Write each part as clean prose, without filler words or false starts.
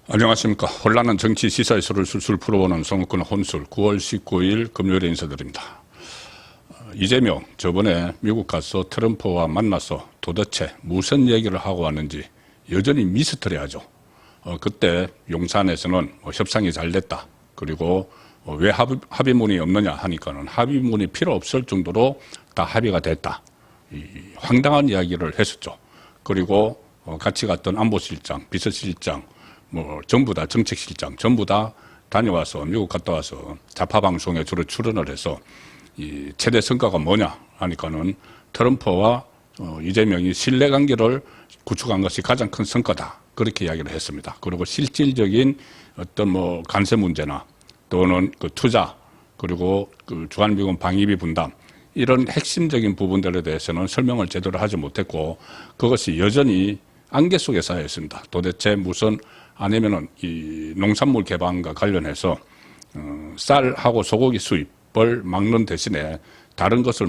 안녕하십니까. 혼란한 정치 시사의 수를 술술 풀어보는 성우권 혼술 9월 19일 금요일에 인사드립니다. 이재명 저번에 미국 가서 트럼프와 만나서 도대체 무슨 얘기를 하고 왔는지 여전히 미스터리하죠. 그때 용산에서는 협상이 잘 됐다. 그리고 왜 합의문이 없느냐 하니까는 합의문이 필요 없을 정도로 다 합의가 됐다. 황당한 이야기를 했었죠. 그리고 같이 갔던 안보실장, 비서실장, 전부 다 정책실장, 전부 다 다녀와서, 미국 갔다 와서 자파방송에 주로 출연을 해서 이 최대 성과가 뭐냐 하니까는 트럼프와 이재명이 신뢰관계를 구축한 것이 가장 큰 성과다. 그렇게 이야기를 했습니다. 그리고 실질적인 어떤 관세 문제나 또는 그 투자, 그리고 그 주한미군 방위비 분담, 이런 핵심적인 부분들에 대해서는 설명을 제대로 하지 못했고, 그것이 여전히 안개 속에 쌓여 있습니다. 도대체 무슨, 아니면은 이 농산물 개방과 관련해서 쌀하고 소고기 수입을 막는 대신에 다른 것을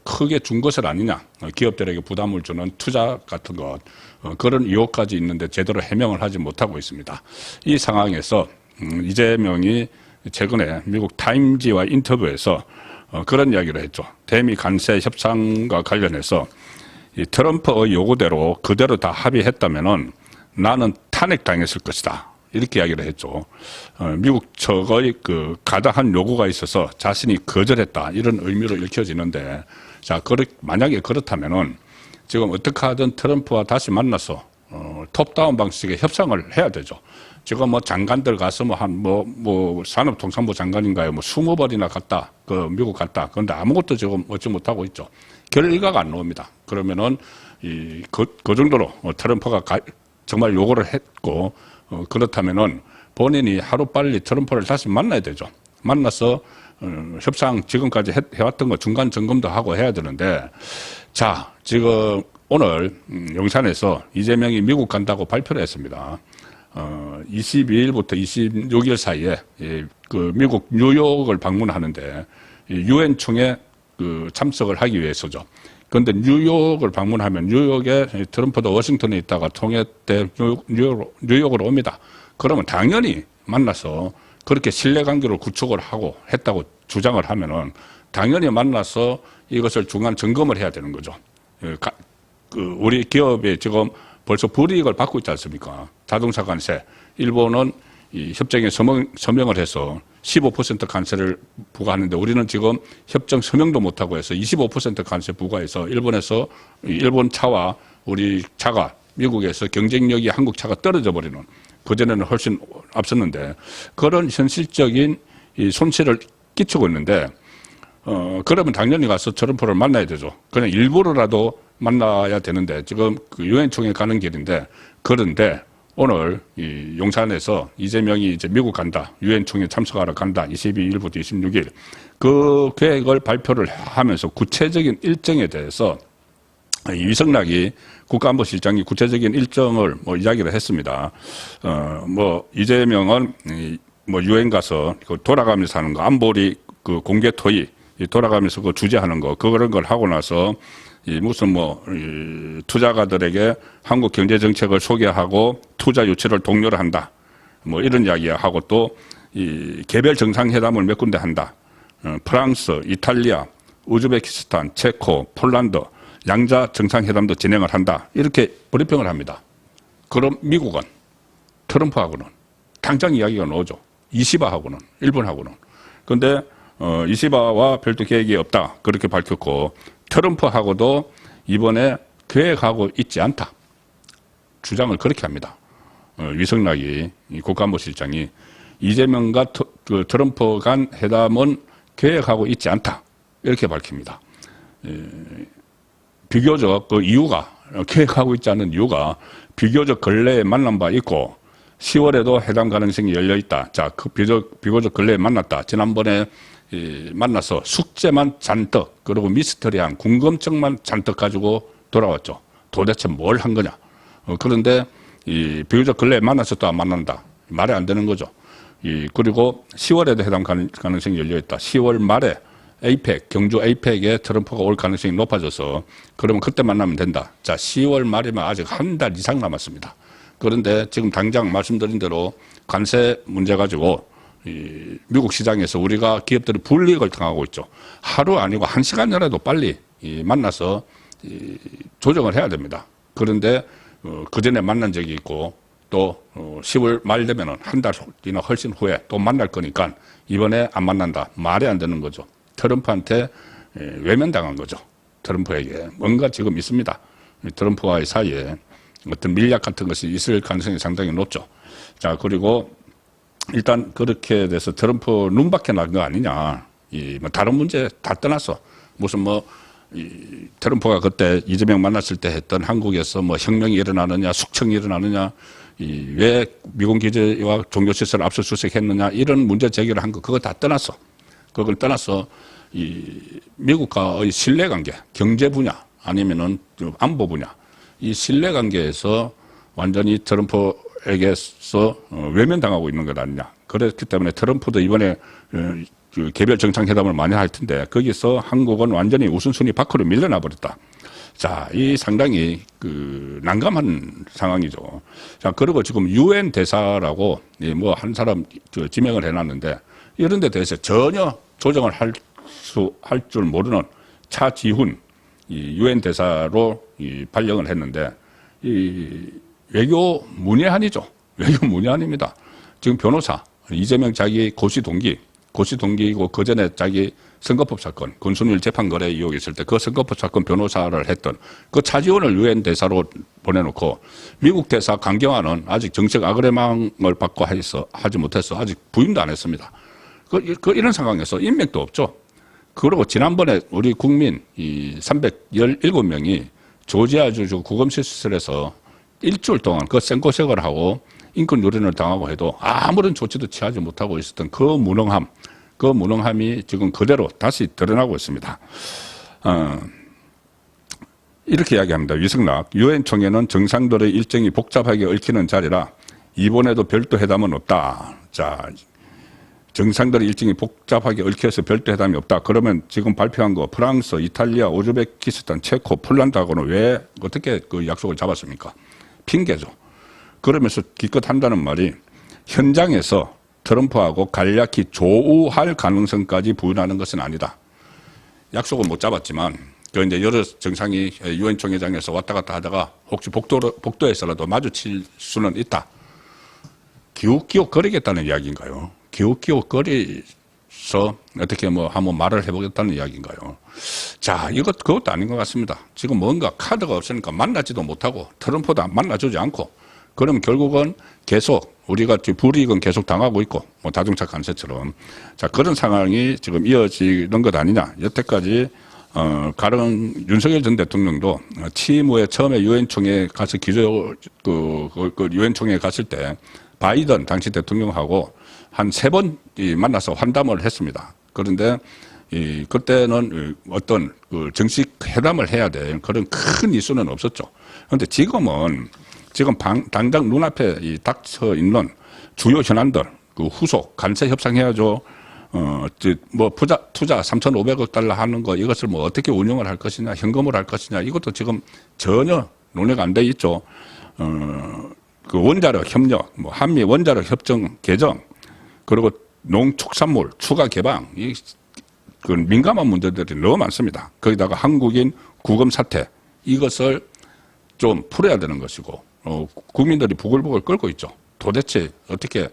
크게 준 것은 아니냐, 기업들에게 부담을 주는 투자 같은 것, 그런 의혹까지 있는데 제대로 해명을 하지 못하고 있습니다. 이 상황에서 이재명이 최근에 미국 타임지와 인터뷰에서 그런 이야기를 했죠. 대미 관세 협상과 관련해서 이 트럼프의 요구대로 그대로 다 합의했다면은 나는 탄핵당했을 것이다. 이렇게 이야기를 했죠. 미국 측의 그 가당한 요구가 있어서 자신이 거절했다. 이런 의미로 읽혀지는데, 자, 만약에 그렇다면은 지금 어떻게 하든 트럼프와 다시 만나서 톱다운 방식의 협상을 해야 되죠. 지금 장관들 가서 산업통상부 장관인가요? 20번이나 갔다. 미국 갔다. 그런데 아무것도 지금 얻지 못하고 있죠. 결과가 안 나옵니다. 그러면은 그 정도로 트럼프가 정말 요구를 했고, 그렇다면은 본인이 하루빨리 트럼프를 다시 만나야 되죠. 만나서 협상 지금까지 해왔던 거 중간 점검도 하고 해야 되는데, 자, 지금 오늘 용산에서 이재명이 미국 간다고 발표를 했습니다. 22일부터 26일 사이에 그 미국 뉴욕을 방문하는데 유엔총회 참석을 하기 위해서죠. 그런데 뉴욕을 방문하면 뉴욕에 트럼프도 워싱턴에 있다가 통해 때 뉴욕으로 옵니다. 그러면 당연히 만나서 그렇게 신뢰관계를 구축을 하고 했다고 주장을 하면은 당연히 만나서 이것을 중간 점검을 해야 되는 거죠. 우리 기업이 지금 벌써 불이익을 받고 있지 않습니까? 자동차 관세. 일본은 이 협정에 서명을 해서 15% 관세를 부과하는데 우리는 지금 협정 서명도 못하고 해서 25% 관세 부과해서 일본 차와 우리 차가 미국에서 경쟁력이 한국 차가 떨어져 버리는, 그전에는 훨씬 앞섰는데 그런 현실적인 이 손실을 끼치고 있는데, 그러면 당연히 가서 트럼프를 만나야 되죠. 그냥 일부러라도 만나야 되는데 지금 그 유엔총회 가는 길인데, 그런데 오늘 이 용산에서 이재명이 이제 미국 간다, 유엔총회 참석하러 간다, 22일부터 26일 그 계획을 발표를 하면서 구체적인 일정에 대해서 위성락이 국가안보실장이 구체적인 일정을 이야기를 했습니다. 이재명은 유엔 가서 돌아가면서 하는 거, 안보리 그 공개 토의 돌아가면서 그 주재하는 거, 그런 걸 하고 나서 투자가들에게 한국 경제 정책을 소개하고 투자 유치를 독려를 한다. 이런 이야기하고 또 개별 정상회담을 몇 군데 한다. 프랑스, 이탈리아, 우즈베키스탄, 체코, 폴란드 양자 정상회담도 진행을 한다. 이렇게 브리핑을 합니다. 그럼 미국은 트럼프하고는 당장 이야기가 나오죠. 이시바하고는, 일본하고는. 그런데 이시바와 별도 계획이 없다. 그렇게 밝혔고, 트럼프하고도 이번에 계획하고 있지 않다. 주장을 그렇게 합니다. 위성락이, 국가안보실장이 이재명과 트럼프 간 회담은 계획하고 있지 않다. 이렇게 밝힙니다. 비교적 그 이유가, 계획하고 있지 않은 이유가 비교적 근래에 만난 바 있고 10월에도 회담 가능성이 열려 있다. 자, 비교적 근래에 만났다. 지난번에 만나서 숙제만 잔뜩, 그리고 미스터리한 궁금증만 잔뜩 가지고 돌아왔죠. 도대체 뭘 한 거냐. 그런데 비교적 근래에 만나서 또 안 만난다. 말이 안 되는 거죠. 그리고 10월에도 회담 가능성이 열려 있다. 10월 말에 경주 에이펙에 트럼프가 올 가능성이 높아져서 그러면 그때 만나면 된다. 자, 10월 말이면 아직 한 달 이상 남았습니다. 그런데 지금 당장 말씀드린 대로 관세 문제 가지고 이 미국 시장에서 우리가 기업들이 불이익을 당하고 있죠. 하루 아니고 1시간이라도 빨리 만나서 조정을 해야 됩니다. 그런데 그 전에 만난 적이 있고 또 10월 말 되면은 한 달이나 훨씬 후에 또 만날 거니까 이번에 안 만난다. 말이 안 되는 거죠. 트럼프한테 외면당한 거죠. 트럼프에게 뭔가 지금 있습니다. 트럼프와의 사이에 어떤 밀약 같은 것이 있을 가능성이 상당히 높죠. 자, 그리고 일단 그렇게 돼서 트럼프 눈밖에 난 거 아니냐. 뭐 다른 문제 다 떠났어. 무슨 트럼프가 그때 이재명 만났을 때 했던 한국에서 뭐 혁명이 일어나느냐, 숙청이 일어나느냐, 왜 미군 기지와 종교시설 압수수색했느냐 이런 문제 제기를 한 거 그거 다 떠났어. 그걸 떠나서 미국과의 신뢰관계, 경제 분야 아니면은 안보 분야 이 신뢰관계에서 완전히 트럼프에게서 외면당하고 있는 것 아니냐. 그렇기 때문에 트럼프도 이번에 개별 정상회담을 많이 할 텐데 거기서 한국은 완전히 우선순위 밖으로 밀려나 버렸다. 자, 이 상당히 난감한 상황이죠. 자, 그리고 지금 유엔 대사라고 뭐 한 사람 지명을 해놨는데 이런 데 대해서 전혀 조정을 할 줄 모르는 차지훈 유엔 대사로 발령을 했는데 외교 문외한이죠. 외교 문외한입니다. 지금 변호사 이재명 자기 고시 동기이고 그 전에 자기 선거법 사건, 권순일 재판 거래 의혹이 있을 때 그 선거법 사건 변호사를 했던 그 차지원을 유엔 대사로 보내놓고 미국 대사 강경화는 아직 정책 아그레망을 받고 하지 못해서 아직 부임도 안 했습니다. 이런 상황에서 인맥도 없죠. 그리고 지난번에 우리 국민 317명이 조지아주 구금시설에서 일주일 동안 그 생고생을 하고 인권 유린을 당하고 해도 아무런 조치도 취하지 못하고 있었던 그 무능함이 지금 그대로 다시 드러나고 있습니다. 이렇게 이야기합니다. 위성락 유엔 총회는 정상들의 일정이 복잡하게 얽히는 자리라 이번에도 별도 회담은 없다. 자, 정상들의 일정이 복잡하게 얽혀서 별도 회담이 없다. 그러면 지금 발표한 거 프랑스, 이탈리아, 우즈베키스탄, 체코, 폴란드하고는 왜 어떻게 그 약속을 잡았습니까? 핑계죠. 그러면서 기껏 한다는 말이 현장에서 트럼프하고 간략히 조우할 가능성까지 부인하는 것은 아니다. 약속은 못 잡았지만 그 이제 여러 정상이 유엔 총회장에서 왔다 갔다 하다가 혹시 복도에서라도 마주칠 수는 있다. 기웃기웃 거리겠다는 이야기인가요? 기웃기웃 거리서 어떻게 뭐 한번 말을 해보겠다는 이야기인가요? 자, 그것도 아닌 것 같습니다. 지금 뭔가 카드가 없으니까 만나지도 못하고 트럼프도 만나주지 않고 그럼 결국은 계속 우리가 불이익은 계속 당하고 있고 뭐 자동차 관세처럼 자 그런 상황이 지금 이어지는 것 아니냐. 여태까지 윤석열 전 대통령도 취임 후에 처음에 유엔 총회에 가서 유엔 총회에 갔을 때 바이든 당시 대통령하고 한 3번 만나서 환담을 했습니다. 그런데 그때는 어떤 정식 회담을 해야 될 그런 큰 이슈는 없었죠. 그런데 지금 당장 눈앞에 닥쳐 있는 주요 현안들, 후속 관세 협상해야죠. 뭐 투자 3,500억 달러 하는 거 이것을 뭐 어떻게 운영을 할 것이냐, 현금으로 할 것이냐 이것도 지금 전혀 논의가 안 돼 있죠. 그 원자력 협력, 뭐 한미 원자력 협정 개정, 그리고 농축산물 추가 개방, 그 민감한 문제들이 너무 많습니다. 거기다가 한국인 구금 사태 이것을 좀 풀어야 되는 것이고, 국민들이 부글부글 끓고 있죠. 도대체 어떻게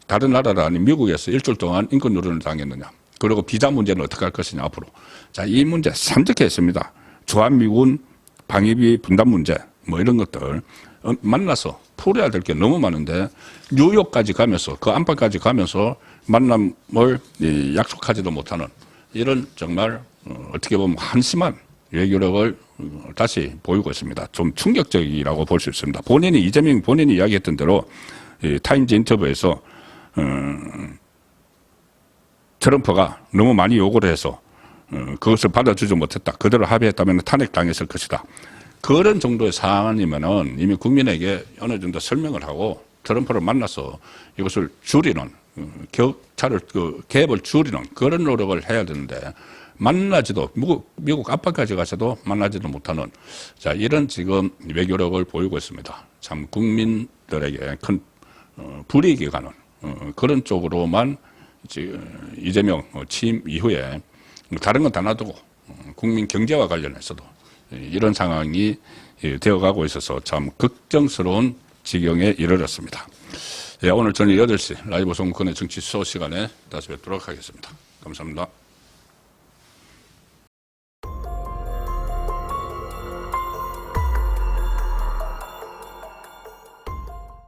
다른 나라라 아닌 미국에서 일주일 동안 인권 유린을 당했느냐. 그리고 비자 문제는 어떻게 할 것이냐 앞으로. 자, 이 문제 산적해 있습니다. 주한미군 방위비 분담 문제 뭐 이런 것들 만나서 풀어야 될 게 너무 많은데 뉴욕까지 가면서 그 안팎까지 가면서 만남을 약속하지도 못하는 이런 정말 어떻게 보면 한심한 외교력을 다시 보이고 있습니다. 좀 충격적이라고 볼 수 있습니다. 이재명 본인이 이야기했던 대로 타임즈 인터뷰에서 트럼프가 너무 많이 요구를 해서 그것을 받아주지 못했다. 그대로 합의했다면 탄핵당했을 것이다. 그런 정도의 사안이면은 이미 국민에게 어느 정도 설명을 하고 트럼프를 만나서 이것을 줄이는 격차를 갭을 줄이는 그런 노력을 해야 되는데 만나지도 미국 앞까지 가서도 만나지도 못하는 자 이런 지금 외교력을 보이고 있습니다. 참 국민 세력들에게 큰 불이익이 가는 그런 쪽으로만 이재명 취임 이후에 다른 건 다 놔두고 국민 경제와 관련해서도 이런 상황이 되어가고 있어서 참 걱정스러운 지경에 이르렀습니다. 오늘 저녁 8시 라이브 송건의 정치 수소 시간에 다시 뵙도록 하겠습니다. 감사합니다.